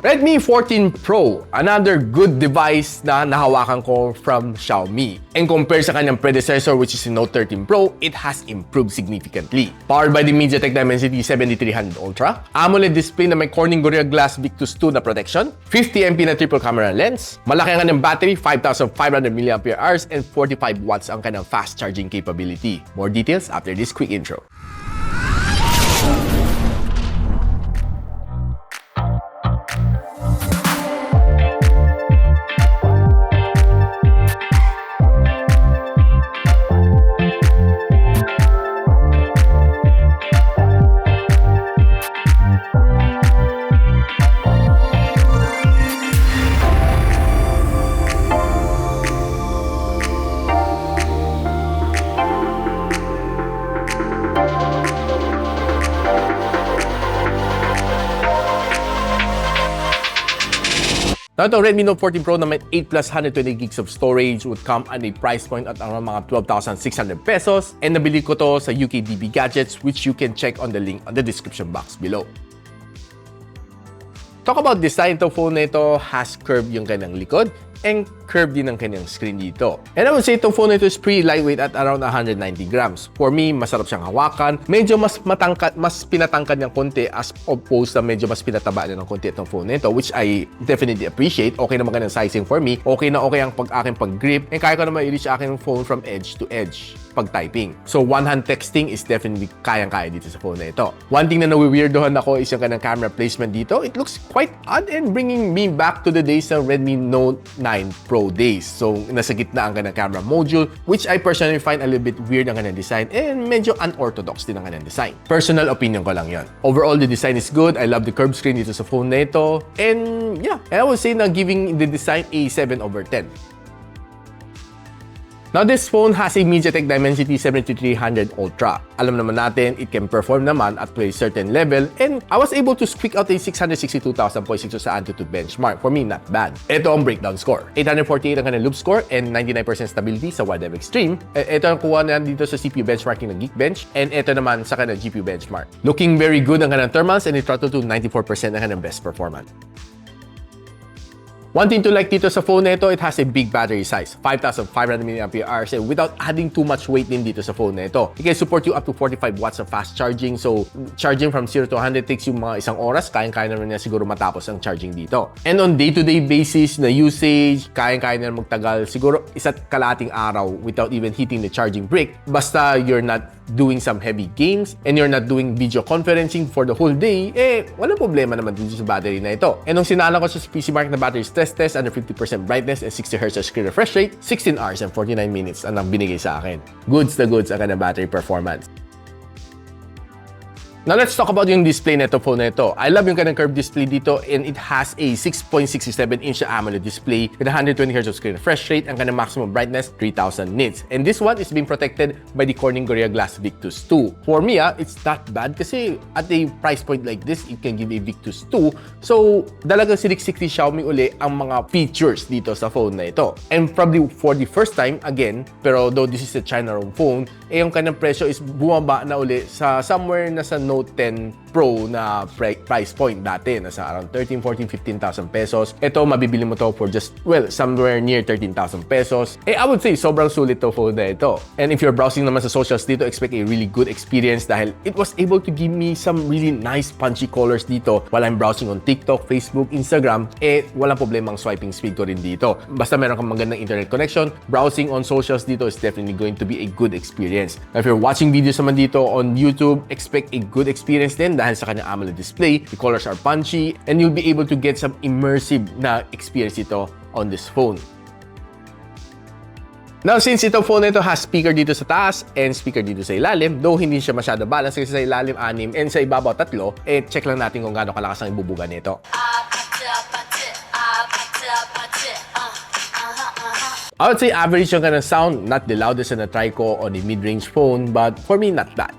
Redmi 14 Pro, another good device na nahawakan ko from Xiaomi. And compared sa kanyang predecessor which is the Note 13 Pro, it has improved significantly. Powered by the MediaTek Dimensity 7300 Ultra, AMOLED display na may Corning Gorilla Glass Victus 2 na protection, 50MP na triple camera lens, malaki ang kanyang battery, 5,500 mAh and 45 watts ang kanyang fast charging capability. More details after this quick intro. Now, ito, Redmi Note 14 Pro na may 8 plus 120 gigs of storage would come at a price point at around mga 12,600 pesos. And nabili ko to sa UKDB Gadgets, which you can check on the link on the description box below. Talk about design, ito phone na ito has curved yung kanyang likod and curved din ang kanyang screen dito. And I would say itong phone na ito is pretty lightweight at around 190 grams. For me, masarap siyang hawakan. Medyo mas matangkad, mas pinatangkad niyang konti as opposed na medyo mas pinataba niya ng konti itong phone na ito, which I definitely appreciate. Okay naman kanyang sizing for me. Okay na okay ang aking pag-grip. And kaya ko naman i-reach aking phone from edge to edge pag-typing. So, one-hand texting is definitely kayang-kaya dito sa phone na ito. One thing na nawi-weirdohan ako is yung kanyang camera placement dito. It looks quite odd and bringing me back to the days ng Redmi Note 9 Pro days. So, nasa gitna ang kanyang camera module, which I personally find a little bit weird ang kanyang design and medyo unorthodox din ang kanyang design. Personal opinion ko lang yon. Overall, the design is good. I love the curved screen dito sa phone na ito. And yeah, I would say na giving the design a 7/10. Now, this phone has a MediaTek Dimensity 7300 Ultra. Alam naman natin, it can perform naman at to a certain level and I was able to squeak out a 662,000 points sa Antutu benchmark. For me, not bad. Ito ang breakdown score. 848 ang kanyang loop score and 99% stability sa Wide Extreme. Ito ang kuha na dito sa CPU benchmarking ng Geekbench and ito naman sa kanyang GPU benchmark. Looking very good ang kanyang thermals and it throttled to 94% ang kanyang best performance. One thing to like dito sa phone na ito, it has a big battery size, 5,500 mAh and without adding too much weight din dito sa phone na ito. It can support you up to 45 watts of fast charging. So, charging from 0 to 100 takes you mga isang oras. Kayang-kaya naman niya siguro matapos ang charging dito. And on day-to-day basis na usage, kayang-kaya na magtagal siguro isa't kalating araw without even hitting the charging brick. Basta you're not doing some heavy games and you're not doing video conferencing for the whole day, walang problema naman dito sa battery na ito. And nung sinala ko sa PC Mark na battery stress test under 50% brightness and 60Hz screen refresh rate, 16 hours and 49 minutes ang binigay sa akin. Goods na goods ang kanyang battery performance. Now, let's talk about yung display na ito, phone na ito. I love yung kanyang curved display dito and it has a 6.67-inch AMOLED display with 120Hz screen refresh rate and kanyang maximum brightness, 3000 nits. And this one is being protected by the Corning Gorilla Glass Victus 2. For me, it's not bad kasi at a price point like this, it can give a Victus 2. So, dalagang siniksik ni Xiaomi uli ang mga features dito sa phone na ito. And probably for the first time, again, pero though this is a China-ROM phone, yung kanyang presyo is bumaba na uli sa somewhere na sa Note 10 Pro na price point dati. Nasa around 13, 14, 15,000 pesos. Ito, mabibili mo to for just, well, somewhere near 13,000 pesos. I would say, sobrang sulit to phone na ito. And if you're browsing naman sa socials dito, expect a really good experience dahil it was able to give me some really nice punchy colors dito while I'm browsing on TikTok, Facebook, Instagram. Walang problema ang swiping speed ko rin dito. Basta meron kang magandang internet connection, browsing on socials dito is definitely going to be a good experience. Now, if you're watching videos naman dito on YouTube, expect a good experience din dahil sa kanyang AMOLED display, the colors are punchy, and you'll be able to get some immersive na experience ito on this phone. Now, since itong phone na ito has speaker dito sa taas and speaker dito sa ilalim, though hindi siya masyado balance kasi sa ilalim 6 and sa ibabaw 3, check lang natin kung gaano kalakas ang ibubuga nito. I would say average yung kanyang sound, not the loudest na na-try ko on a mid-range phone, but for me, not bad.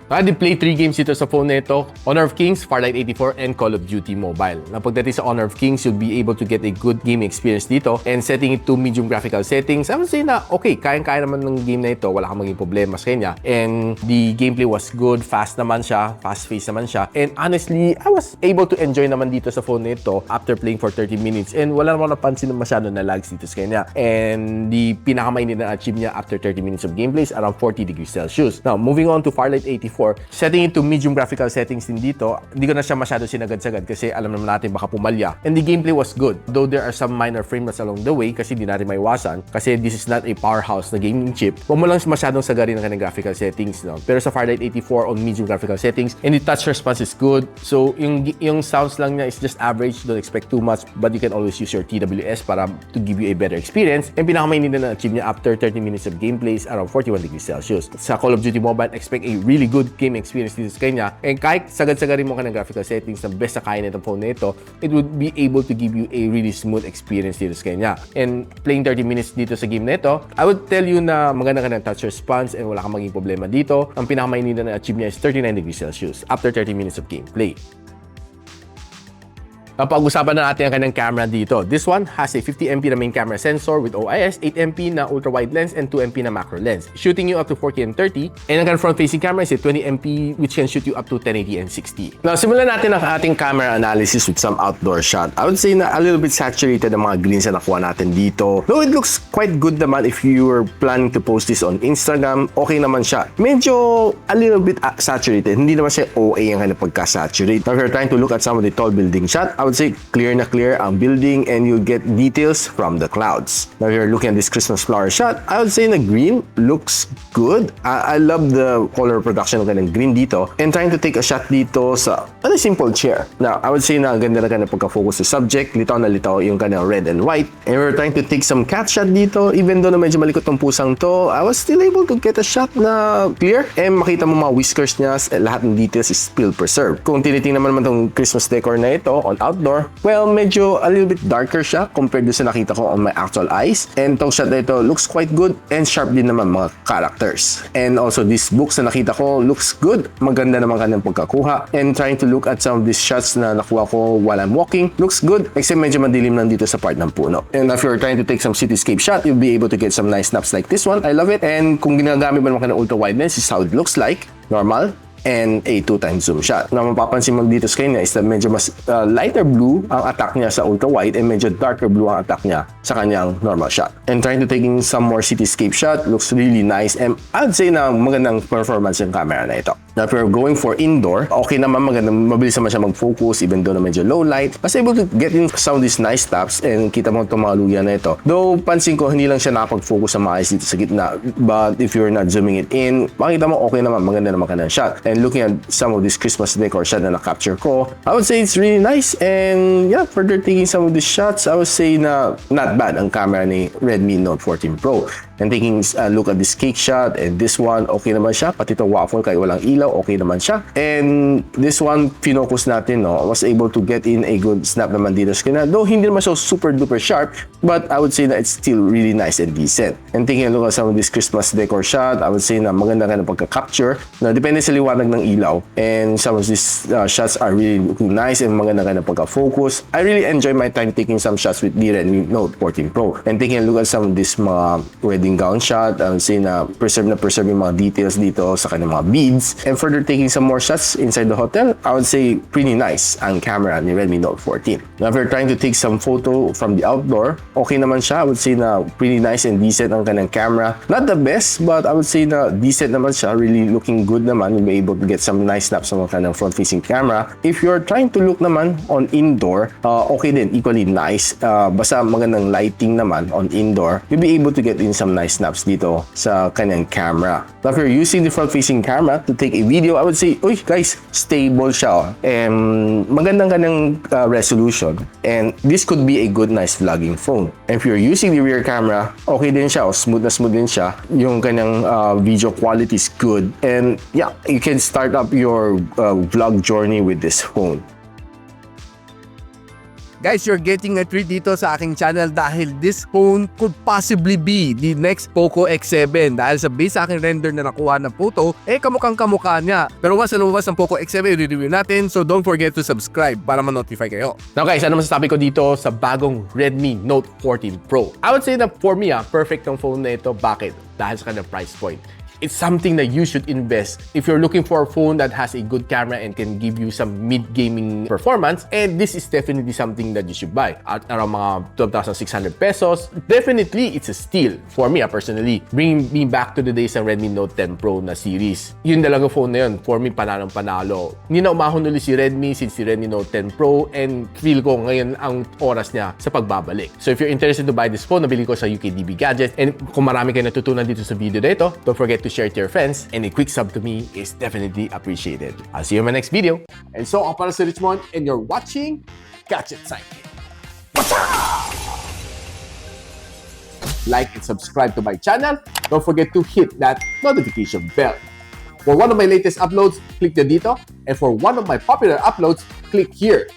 Naka-play 3 games dito sa phone na ito. Honor of Kings, Farlight 84, and Call of Duty Mobile. Na pagdating sa Honor of Kings, you'll be able to get a good game experience dito. And setting it to medium graphical settings, I would say na okay, kayang-kaya naman ng game na ito. Wala kang maging problema sa kanya. And the gameplay was good, fast naman siya, fast-paced naman siya. And honestly, I was able to enjoy naman dito sa phone na ito after playing for 30 minutes. And wala naman napansin na masyado na lags dito sa kanya. And the pinakamainit na achieve niya after 30 minutes of gameplay is around 40 degrees Celsius. Now, moving on to Farlight 84, setting it to medium graphical settings din dito, hindi ko na siya masyado sinagad-sagad kasi alam naman natin baka pumalya. And the gameplay was good. Though there are some minor frame rates along the way kasi di natin maiwasan kasi this is not a powerhouse na gaming chip. Huwag mo lang masyadong sagarin ng kanyang graphical settings. No? Pero sa Farlight 84 on medium graphical settings, and the touch response is good. So, yung sounds lang niya is just average. Don't expect too much, but you can always use your TWS para to give you a better experience. And pinakamainit na achieve niya after 30 minutes of gameplay is around 41 degrees Celsius. Sa Call of Duty Mobile, expect a really good game experience dito sa kanya. And kahit sagad-sagarin mo ka ng graphical settings na best sa kaya nitong phone na ito, it would be able to give you a really smooth experience dito sa kanya. And playing 30 minutes dito sa game na ito, I would tell you na maganda ka ng touch response and wala kang maging problema dito. Ang pinakamainit na achieve niya is 39 degrees Celsius after 30 minutes of gameplay. Pag-usapan na natin ang kanyang camera dito. This one has a 50MP na main camera sensor with OIS, 8MP na ultra-wide lens, and 2MP na macro lens, shooting you up to 4K and 30. And ang front-facing camera is a 20MP which can shoot you up to 1080 and 60. Now, simulan natin ang ating camera analysis with some outdoor shot. I would say na a little bit saturated ang mga greens na nakuha natin dito. Though it looks quite good naman if you were planning to post this on Instagram, okay naman siya. Medyo a little bit saturated. Hindi naman siya OA ang kanyang pagka-saturate. Now, if you're trying to look at some of the tall building shot, I would say clear na clear ang building and you'll get details from the clouds. Now, if you're looking at this Christmas flower shot, I would say na green looks good. I love the color production ng kanyang green dito. And trying to take a shot dito sa a simple chair. Now, I would say na ganda na kanyang pagka-focus sa subject. Litaw na litaw yung kanyang red and white. And we're trying to take some cat shot dito. Even though na medyo malikot ng pusang to, I was still able to get a shot na clear. And makita mo mga whiskers niya, lahat ng details is still preserved. Kung tinitingnan naman itong Christmas decor na ito on outdoor, well, medyo a little bit darker siya compared to sa nakita ko on my actual eyes. And itong shot na ito looks quite good and sharp din naman mga characters. And also this books na nakita ko looks good. Maganda naman kanyang pagkakuha. And trying to look at some of these shots na nakuha ko while I'm walking, looks good. Except medyo madilim lang dito sa part ng puno. And if you're trying to take some cityscape shot, you'll be able to get some nice snaps like this one. I love it. And kung ginagamit mo naman ka ng ultra-wide lens, this is how it looks like. Normal. And a 2x zoom shot. Na mapapansin mo dito sa kanya is that medyo mas lighter blue ang attack niya sa ultra-wide and medyo darker blue ang attack niya sa kanyang normal shot. And trying to taking some more cityscape shot looks really nice and I'd say na magandang performance yung camera na ito. Now, if you're going for indoor, okay naman, magandang mabilis naman siya mag-focus even though na medyo low light. Mas able to get in some of these nice taps and kita mo itong mga luya na ito. Though, pansin ko, hindi lang siya nakapag-focus sa maayos dito sa gitna. But if you're not zooming it in, makita mo okay naman, maganda naman ka ng shot. And looking at some of this Christmas decor shot na na-capture ko, I would say it's really nice. And yeah, further taking some of these shots, I would say na not bad ang camera ni Redmi Note 14 Pro. And taking a look at this cake shot and this one, okay naman siya. Pati ito waffle kahit walang ilaw, okay naman siya. And this one, pinocus natin, no, was able to get in a good snap naman dito sa kanya. Though hindi naman so super duper sharp, but I would say that it's still really nice and decent. And taking a look at some of this Christmas decor shot, I would say na maganda ka na pagka-capture. Na depende sa liwanag ng ilaw. And some of these shots are really looking nice and maganda ka na pagka-focus. I really enjoy my time taking some shots with the Redmi Note 14 Pro. And taking a look at some of this mga wedding gown shot, I would say na preserve yung mga details dito sa kanyang mga beads. And further taking some more shots inside the hotel, I would say pretty nice ang camera ni Redmi Note 14. Now, if you're trying to take some photo from the outdoor, okay naman siya. I would say na pretty nice and decent ang kanyang camera. Not the best, but I would say na decent naman siya. Really looking good naman. You'll be able to get some nice snaps sa kanyang front-facing camera. If you're trying to look naman on indoor, okay din, equally nice. Basta magandang lighting naman on indoor, you'll be able to get in some nice snaps dito sa kanyang camera. Now, if you're using the front-facing camera to take a video, I would say, uy guys, stable siya. Magandang kanyang resolution. And this could be a good, nice vlogging phone. And if you're using the rear camera, okay din siya. Smooth na smooth din siya. Yung kanyang video quality is good. And yeah, you can start up your vlog journey with this phone. Guys, you're getting a treat dito sa aking channel dahil this phone could possibly be the next POCO X7. Dahil sa base sa aking render na nakuha na photo, kamukhang kamukha niya. Pero once na lumabas ang POCO X7, i-review natin. So don't forget to subscribe para ma-notify kayo. Now guys, ano masasabi ko dito sa bagong Redmi Note 14 Pro? I would say na for me, perfect ang phone na ito. Bakit? Dahil sa kanyang price point. It's something that you should invest if you're looking for a phone that has a good camera and can give you some mid-gaming performance. And this is definitely something that you should buy. At around mga 12,600 pesos, definitely it's a steal for me personally. Bringing me back to the days ng Redmi Note 10 Pro na series. Yun talaga phone na yun. For me, panalo. Hindi na umahon ulit si Redmi since si Redmi Note 10 Pro and feel ko ngayon ang oras niya sa pagbabalik. So if you're interested to buy this phone, nabili ko sa UKDB Gadgets. And kung marami kayo natutunan dito sa video na ito, don't forget to share it to your friends, and a quick sub to me is definitely appreciated. I'll see you in my next video. And so, ako para si Richmond, and you're watching Gadget Sidekick. Like and subscribe to my channel. Don't forget to hit that notification bell. For one of my latest uploads, click the dito, and for one of my popular uploads, click here.